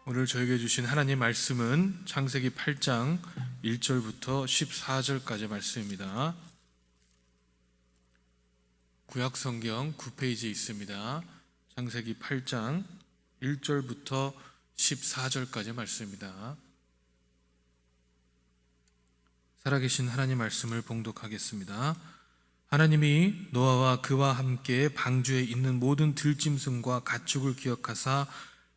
오늘 저에게 주신 하나님 말씀은 창세기 8장 1절부터 14절까지 말씀입니다. 구약성경 9페이지에 있습니다. 창세기 8장 1절부터 14절까지 말씀입니다. 살아계신 하나님 말씀을 봉독하겠습니다. 하나님이 노아와 그와 함께 방주에 있는 모든 들짐승과 가축을 기억하사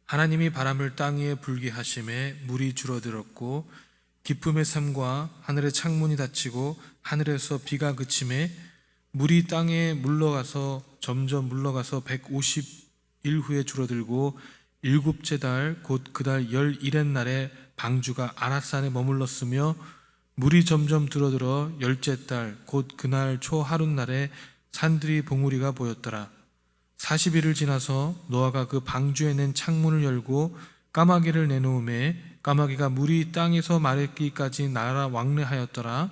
하나님이 바람을 땅 위에 불게 하심에 물이 줄어들었고 기쁨의 삶과 하늘의 창문이 닫히고 하늘에서 비가 그침에 물이 땅에 물러가서 점점 물러가서 150일 후에 줄어들고 일곱째 달 곧 그달 11의 날에 방주가 아라산에 머물렀으며 물이 점점 줄어들어 열째 달 곧 그날 초 하룻날에 산들이 봉우리가 보였더라. 40일을 지나서 노아가 그 방주에 낸 창문을 열고 까마귀를 내놓음에 까마귀가 물이 땅에서 마르기까지 날아 왕래하였더라.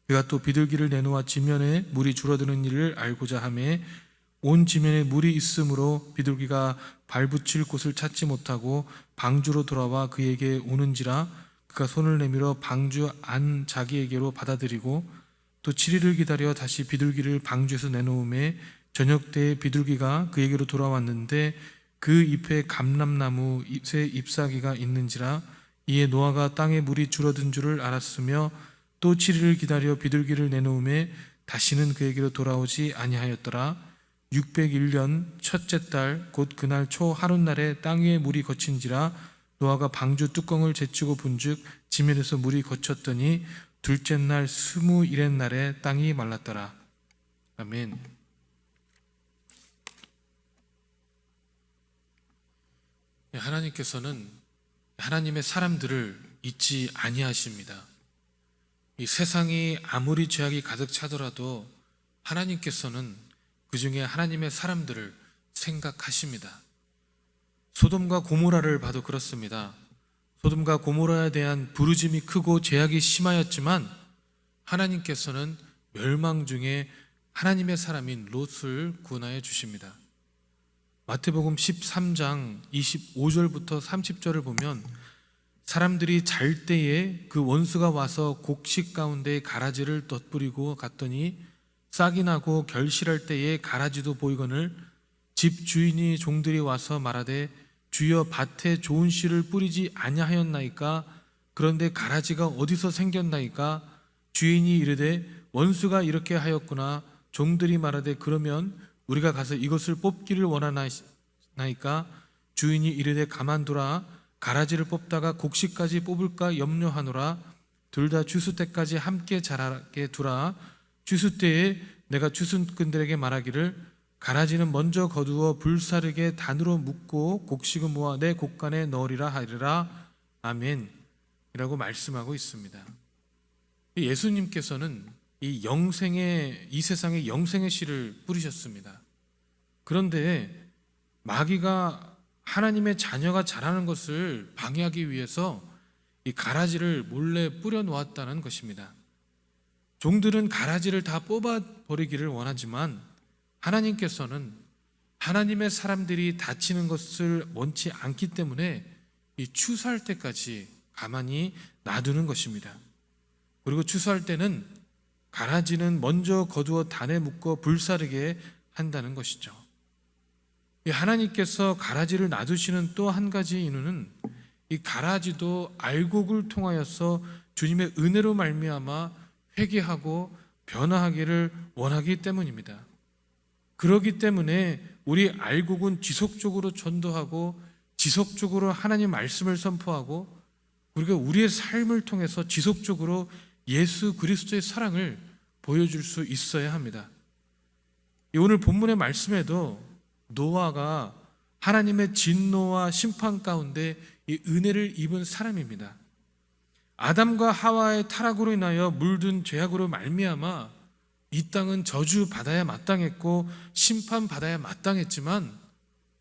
그가 또 비둘기를 내놓아 지면에 물이 줄어드는 일을 알고자 하매 온 지면에 물이 있으므로 비둘기가 발붙일 곳을 찾지 못하고 방주로 돌아와 그에게 오는지라. 그가 손을 내밀어 방주 안 자기에게로 받아들이고 또 7일을 기다려 다시 비둘기를 방주에서 내놓음에 저녁 때에 비둘기가 그에게로 돌아왔는데 그 잎에 감람나무 잎에 잎사귀가 있는지라. 이에 노아가 땅에 물이 줄어든 줄을 알았으며 또 7일을 기다려 비둘기를 내놓음에 다시는 그에게로 돌아오지 아니하였더라. 601년 첫째 달 곧 그날 초 하룻날에 땅 위에 물이 거친지라. 노아가 방주 뚜껑을 제치고 본즉 지면에서 물이 거쳤더니 둘째 날 21의 날에 땅이 말랐더라. 아멘. 하나님께서는 하나님의 사람들을 잊지 아니하십니다. 이 세상이 아무리 죄악이 가득 차더라도 하나님께서는 그 중에 하나님의 사람들을 생각하십니다. 소돔과 고모라를 봐도 그렇습니다. 소돔과 고모라에 대한 부르짐이 크고 죄악이 심하였지만 하나님께서는 멸망 중에 하나님의 사람인 롯을 구원하여 주십니다. 마태복음 13장 25절부터 30절을 보면 사람들이 잘 때에 그 원수가 와서 곡식 가운데 가라지를 덧뿌리고 갔더니 싹이 나고 결실할 때에 가라지도 보이거늘 집 주인이 종들이 와서 말하되 주여 밭에 좋은 씨를 뿌리지 아니하였나이까. 그런데 가라지가 어디서 생겼나이까. 주인이 이르되 원수가 이렇게 하였구나. 종들이 말하되 그러면 우리가 가서 이것을 뽑기를 원하나이까. 주인이 이르되 가만두라. 가라지를 뽑다가 곡식까지 뽑을까 염려하노라. 둘 다 추수 때까지 함께 자라게 두라. 추수 때에 내가 추수꾼들에게 말하기를 가라지는 먼저 거두어 불사르게 단으로 묶고 곡식은 모아 내 곡간에 넣으리라 하리라. 아멘. 이라고 말씀하고 있습니다. 예수님께서는 이 세상에 영생의 씨를 뿌리셨습니다. 그런데 마귀가 하나님의 자녀가 자라는 것을 방해하기 위해서 이 가라지를 몰래 뿌려 놓았다는 것입니다. 종들은 가라지를 다 뽑아 버리기를 원하지만 하나님께서는 하나님의 사람들이 다치는 것을 원치 않기 때문에 이 추수할 때까지 가만히 놔두는 것입니다. 그리고 추수할 때는 가라지는 먼저 거두어 단에 묶어 불사르게 한다는 것이죠. 하나님께서 가라지를 놔두시는 또 한 가지 이유는 이 가라지도 알곡을 통하여서 주님의 은혜로 말미암아 회개하고 변화하기를 원하기 때문입니다. 그렇기 때문에 우리 알곡은 지속적으로 전도하고 지속적으로 하나님 말씀을 선포하고 그리고 우리의 삶을 통해서 지속적으로 예수 그리스도의 사랑을 보여줄 수 있어야 합니다. 오늘 본문의 말씀에도 노아가 하나님의 진노와 심판 가운데 이 은혜를 입은 사람입니다. 아담과 하와의 타락으로 인하여 물든 죄악으로 말미암아 이 땅은 저주받아야 마땅했고 심판받아야 마땅했지만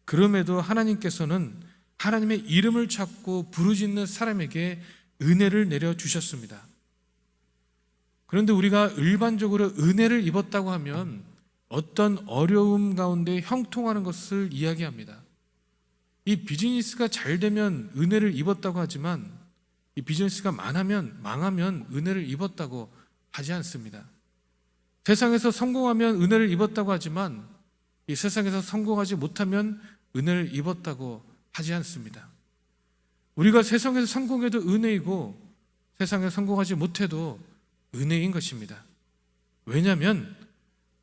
그럼에도 하나님께서는 하나님의 이름을 찾고 부르짖는 사람에게 은혜를 내려주셨습니다. 그런데 우리가 일반적으로 은혜를 입었다고 하면 어떤 어려움 가운데 형통하는 것을 이야기합니다. 이 비즈니스가 잘 되면 은혜를 입었다고 하지만 이 비즈니스가 망하면 은혜를 입었다고 하지 않습니다. 세상에서 성공하면 은혜를 입었다고 하지만 이 세상에서 성공하지 못하면 은혜를 입었다고 하지 않습니다. 우리가 세상에서 성공해도 은혜이고 세상에 성공하지 못해도 은혜인 것입니다. 왜냐하면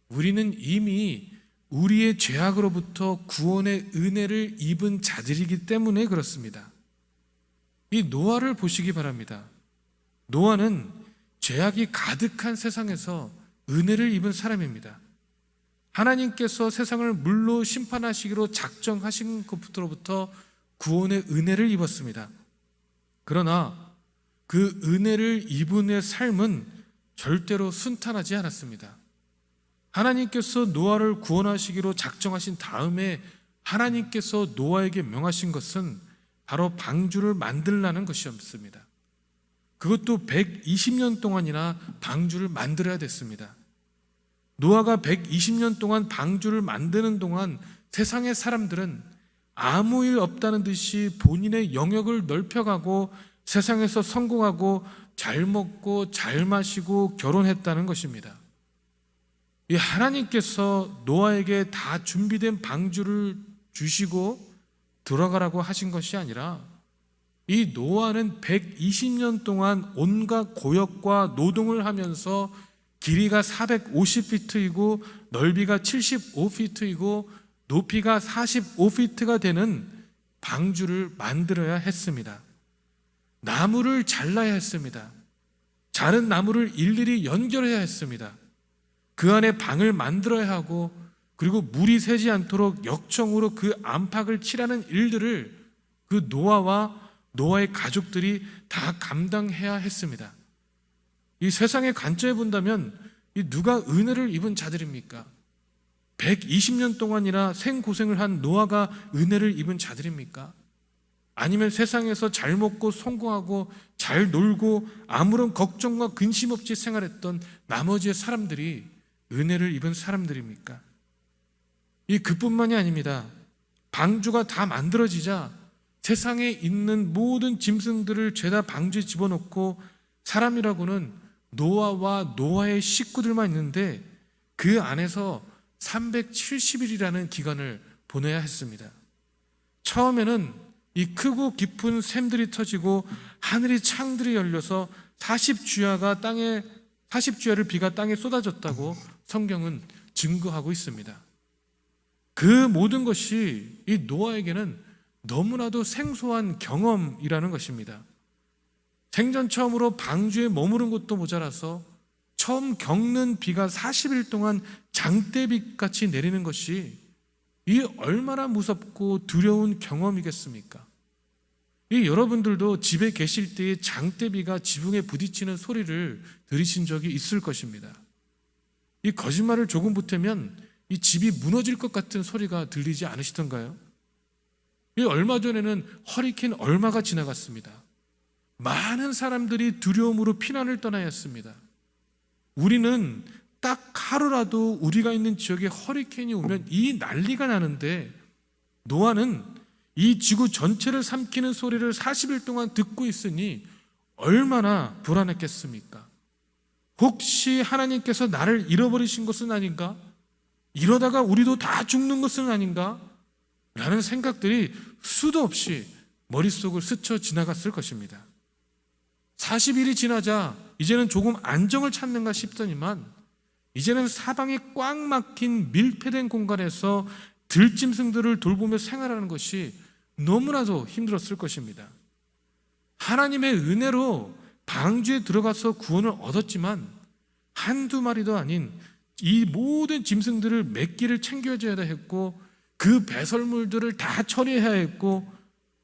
우리는 이미 우리의 죄악으로부터 구원의 은혜를 입은 자들이기 때문에 그렇습니다. 이 노아를 보시기 바랍니다. 노아는 죄악이 가득한 세상에서 은혜를 입은 사람입니다. 하나님께서 세상을 물로 심판하시기로 작정하신 것부터 구원의 은혜를 입었습니다. 그러나 그 은혜를 입은 의 삶은 절대로 순탄하지 않았습니다. 하나님께서 노아를 구원하시기로 작정하신 다음에 하나님께서 노아에게 명하신 것은 바로 방주를 만들라는 것이었습니다. 그것도 120년 동안이나 방주를 만들어야 됐습니다. 노아가 120년 동안 방주를 만드는 동안 세상의 사람들은 아무 일 없다는 듯이 본인의 영역을 넓혀가고 세상에서 성공하고 잘 먹고 잘 마시고 결혼했다는 것입니다. 이 하나님께서 노아에게 다 준비된 방주를 주시고 들어가라고 하신 것이 아니라 이 노아는 120년 동안 온갖 고역과 노동을 하면서 길이가 450피트이고 넓이가 75피트이고 높이가 45피트가 되는 방주를 만들어야 했습니다. 나무를 잘라야 했습니다. 자른 나무를 일일이 연결해야 했습니다. 그 안에 방을 만들어야 하고 그리고 물이 새지 않도록 역청으로 그 안팎을 칠하는 일들을 그 노아와 노아의 가족들이 다 감당해야 했습니다. 이 세상의 관점에 본다면 이 누가 은혜를 입은 자들입니까? 120년 동안이나 생고생을 한 노아가 은혜를 입은 자들입니까? 아니면 세상에서 잘 먹고 성공하고 잘 놀고 아무런 걱정과 근심 없이 생활했던 나머지의 사람들이 은혜를 입은 사람들입니까? 이 그뿐만이 아닙니다. 방주가 다 만들어지자 세상에 있는 모든 짐승들을 죄다 방주에 집어넣고 사람이라고는 노아와 노아의 식구들만 있는데 그 안에서 370일이라는 기간을 보내야 했습니다. 처음에는 이 크고 깊은 샘들이 터지고 하늘의 창들이 열려서 40주야를 비가 땅에 쏟아졌다고 성경은 증거하고 있습니다. 그 모든 것이 이 노아에게는 너무나도 생소한 경험이라는 것입니다. 생전 처음으로 방주에 머무른 것도 모자라서 처음 겪는 비가 40일 동안 장대비같이 내리는 것이 이 얼마나 무섭고 두려운 경험이겠습니까? 이 여러분들도 집에 계실 때에 장대비가 지붕에 부딪히는 소리를 들으신 적이 있을 것입니다. 이 거짓말을 조금 보태면 이 집이 무너질 것 같은 소리가 들리지 않으시던가요? 이 얼마 전에는 허리케인 얼마가 지나갔습니다. 많은 사람들이 두려움으로 피난을 떠나야 했습니다. 우리는 딱 하루라도 우리가 있는 지역에 허리케인이 오면 이 난리가 나는데 노아는 이 지구 전체를 삼키는 소리를 40일 동안 듣고 있으니 얼마나 불안했겠습니까? 혹시 하나님께서 나를 잃어버리신 것은 아닌가? 이러다가 우리도 다 죽는 것은 아닌가? 라는 생각들이 수도 없이 머릿속을 스쳐 지나갔을 것입니다. 40일이 지나자 이제는 조금 안정을 찾는가 싶더니만 이제는 사방이 꽉 막힌 밀폐된 공간에서 들짐승들을 돌보며 생활하는 것이 너무나도 힘들었을 것입니다. 하나님의 은혜로 방주에 들어가서 구원을 얻었지만 한두 마리도 아닌 이 모든 짐승들을 몇 끼를 챙겨줘야 했고 그 배설물들을 다 처리해야 했고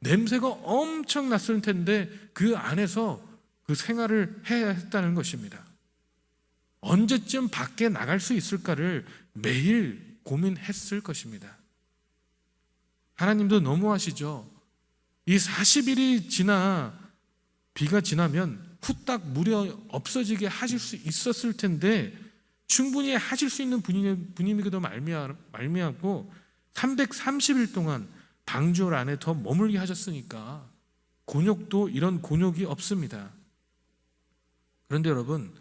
냄새가 엄청 났을 텐데 그 안에서 그 생활을 해야 했다는 것입니다. 언제쯤 밖에 나갈 수 있을까를 매일 고민했을 것입니다. 하나님도 너무하시죠? 이 40일이 지나 비가 지나면 후딱 물이 없어지게 하실 수 있었을 텐데 충분히 하실 수 있는 분임이기도 말미암고 330일 동안 방주 안에 더 머물게 하셨으니까 곤욕도 이런 곤욕이 없습니다. 그런데 여러분,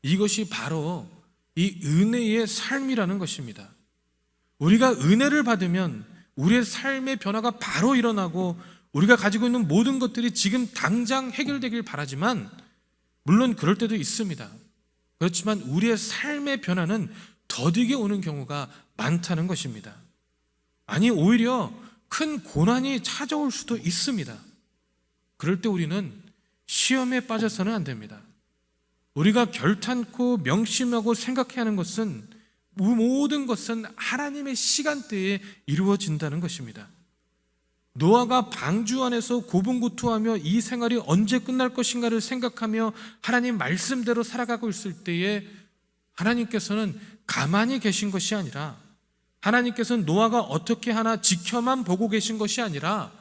이것이 바로 이 은혜의 삶이라는 것입니다. 우리가 은혜를 받으면 우리의 삶의 변화가 바로 일어나고 우리가 가지고 있는 모든 것들이 지금 당장 해결되길 바라지만, 물론 그럴 때도 있습니다. 그렇지만 우리의 삶의 변화는 더디게 오는 경우가 많다는 것입니다. 아니, 오히려 큰 고난이 찾아올 수도 있습니다. 그럴 때 우리는 시험에 빠져서는 안 됩니다. 우리가 결탄코 명심하고 생각해야 하는 것은 모든 것은 하나님의 시간대에 이루어진다는 것입니다. 노아가 방주 안에서 고분고투하며 이 생활이 언제 끝날 것인가를 생각하며 하나님 말씀대로 살아가고 있을 때에 하나님께서는 가만히 계신 것이 아니라, 하나님께서는 노아가 어떻게 하나 지켜만 보고 계신 것이 아니라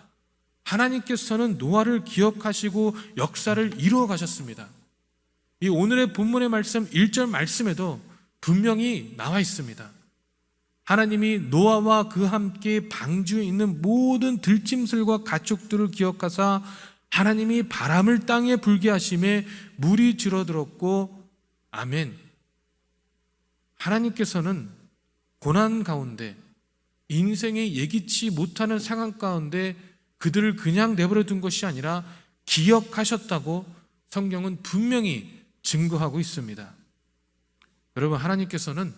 하나님께서는 노아를 기억하시고 역사를 이루어 가셨습니다. 이 오늘의 본문의 말씀 1절 말씀에도 분명히 나와 있습니다. 하나님이 노아와 그 함께 방주에 있는 모든 들짐승과 가축들을 기억하사 하나님이 바람을 땅에 불게 하심에 물이 줄어들었고, 아멘. 하나님께서는 고난 가운데, 인생의 예기치 못하는 상황 가운데 그들을 그냥 내버려 둔 것이 아니라 기억하셨다고 성경은 분명히 증거하고 있습니다. 여러분, 하나님께서는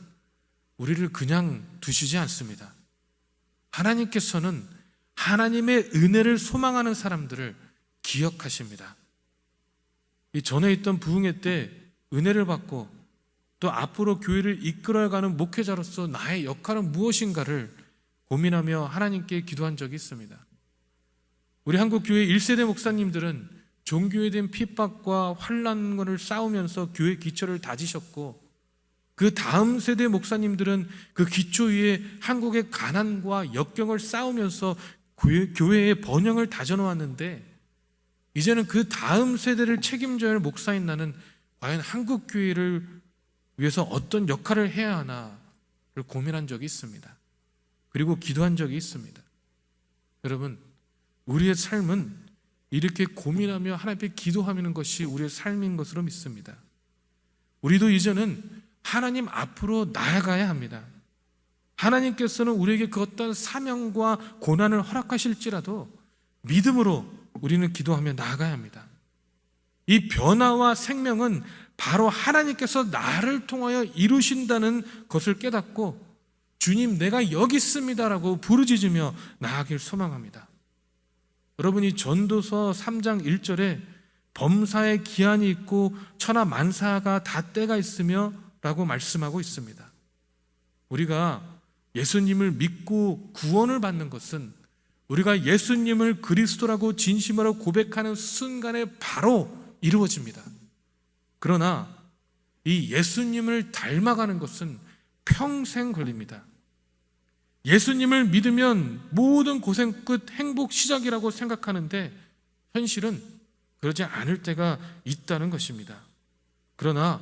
우리를 그냥 두시지 않습니다. 하나님께서는 하나님의 은혜를 소망하는 사람들을 기억하십니다. 이 전에 있던 부흥회 때 은혜를 받고 또 앞으로 교회를 이끌어가는 목회자로서 나의 역할은 무엇인가를 고민하며 하나님께 기도한 적이 있습니다. 우리 한국교회 1세대 목사님들은 종교에 대한 핍박과 환난을 싸우면서 교회 기초를 다지셨고, 그 다음 세대 목사님들은 그 기초 위에 한국의 가난과 역경을 싸우면서 교회의 번영을 다져놓았는데, 이제는 그 다음 세대를 책임져야 할 목사인 나는 과연 한국교회를 위해서 어떤 역할을 해야 하나를 고민한 적이 있습니다. 그리고 기도한 적이 있습니다. 여러분, 우리의 삶은 이렇게 고민하며 하나님께 기도하는 것이 우리의 삶인 것으로 믿습니다. 우리도 이제는 하나님 앞으로 나아가야 합니다. 하나님께서는 우리에게 그 어떤 사명과 고난을 허락하실지라도 믿음으로 우리는 기도하며 나아가야 합니다. 이 변화와 생명은 바로 하나님께서 나를 통하여 이루신다는 것을 깨닫고, 주님, 내가 여기 있습니다라고 부르짖으며 나아가길 소망합니다. 여러분이 전도서 3장 1절에 범사에 기한이 있고 천하 만사가 다 때가 있으며 라고 말씀하고 있습니다. 우리가 예수님을 믿고 구원을 받는 것은 우리가 예수님을 그리스도라고 진심으로 고백하는 순간에 바로 이루어집니다. 그러나 이 예수님을 닮아가는 것은 평생 걸립니다. 예수님을 믿으면 모든 고생 끝 행복 시작이라고 생각하는데 현실은 그러지 않을 때가 있다는 것입니다. 그러나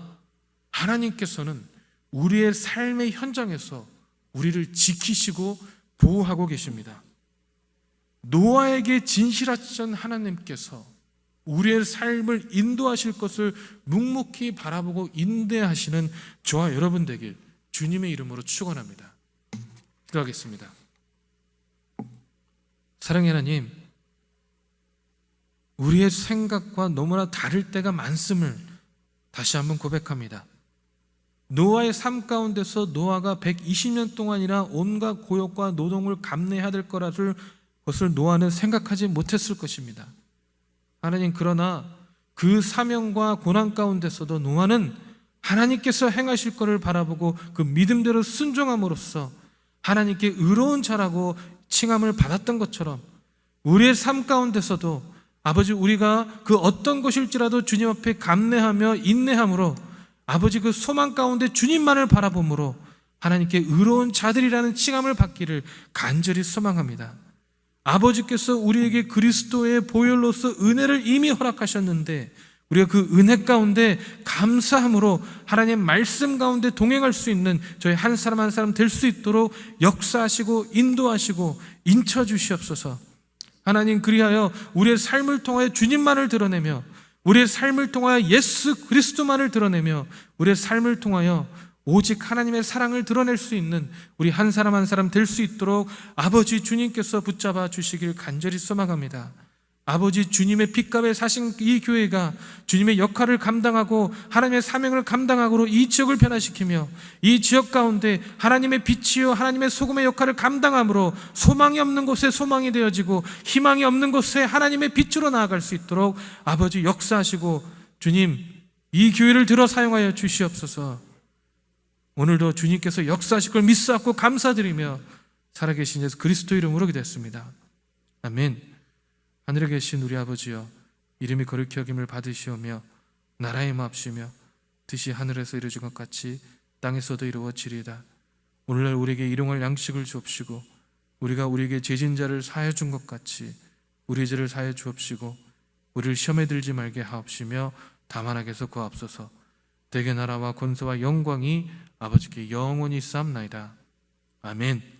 하나님께서는 우리의 삶의 현장에서 우리를 지키시고 보호하고 계십니다. 노아에게 진실하신 하나님께서 우리의 삶을 인도하실 것을 묵묵히 바라보고 인내하시는 저와 여러분 되길 주님의 이름으로 축원합니다. 기도하겠습니다. 사랑의 하나님, 우리의 생각과 너무나 다를 때가 많음을 다시 한번 고백합니다. 노아의 삶 가운데서 노아가 120년 동안이나 온갖 고역과 노동을 감내해야 될 것을 노아는 생각하지 못했을 것입니다. 하나님, 그러나 그 사명과 고난 가운데서도 노아는 하나님께서 행하실 것을 바라보고 그 믿음대로 순종함으로써 하나님께 의로운 자라고 칭함을 받았던 것처럼 우리의 삶 가운데서도 아버지, 우리가 그 어떤 것일지라도 주님 앞에 감내하며 인내함으로 아버지, 그 소망 가운데 주님만을 바라봄으로 하나님께 의로운 자들이라는 칭함을 받기를 간절히 소망합니다. 아버지께서 우리에게 그리스도의 보혈로서 은혜를 이미 허락하셨는데 우리가 그 은혜 가운데 감사함으로 하나님의 말씀 가운데 동행할 수 있는 저희 한 사람 한 사람 될 수 있도록 역사하시고 인도하시고 인쳐 주시옵소서. 하나님, 그리하여 우리의 삶을 통하여 주님만을 드러내며, 우리의 삶을 통하여 예수 그리스도만을 드러내며, 우리의 삶을 통하여 오직 하나님의 사랑을 드러낼 수 있는 우리 한 사람 한 사람 될 수 있도록 아버지 주님께서 붙잡아 주시길 간절히 소망합니다. 아버지, 주님의 핏값에 사신 이 교회가 주님의 역할을 감당하고 하나님의 사명을 감당하고 이 지역을 변화시키며 이 지역 가운데 하나님의 빛이요 하나님의 소금의 역할을 감당함으로 소망이 없는 곳에 소망이 되어지고 희망이 없는 곳에 하나님의 빛으로 나아갈 수 있도록 아버지 역사하시고, 주님, 이 교회를 들어 사용하여 주시옵소서. 오늘도 주님께서 역사하실 걸 믿사옵고 감사드리며 살아계신 예수 그리스도 이름으로 기도했습니다. 아멘. 하늘에 계신 우리 아버지여, 이름이 거룩히 여김을 받으시오며 나라의 마옵시며 뜻이 하늘에서 이루어진 것 같이 땅에서도 이루어지리이다. 오늘날 우리에게 일용할 양식을 주옵시고 우리가 우리에게 죄진 자를 사하여 준 것 같이 우리 죄를 사하여 주옵시고 우리를 시험에 들지 말게 하옵시며 다만 악에서 구하옵소서. 대개 나라와 권세와 영광이 아버지께 영원히 쌓옵나이다. 아멘.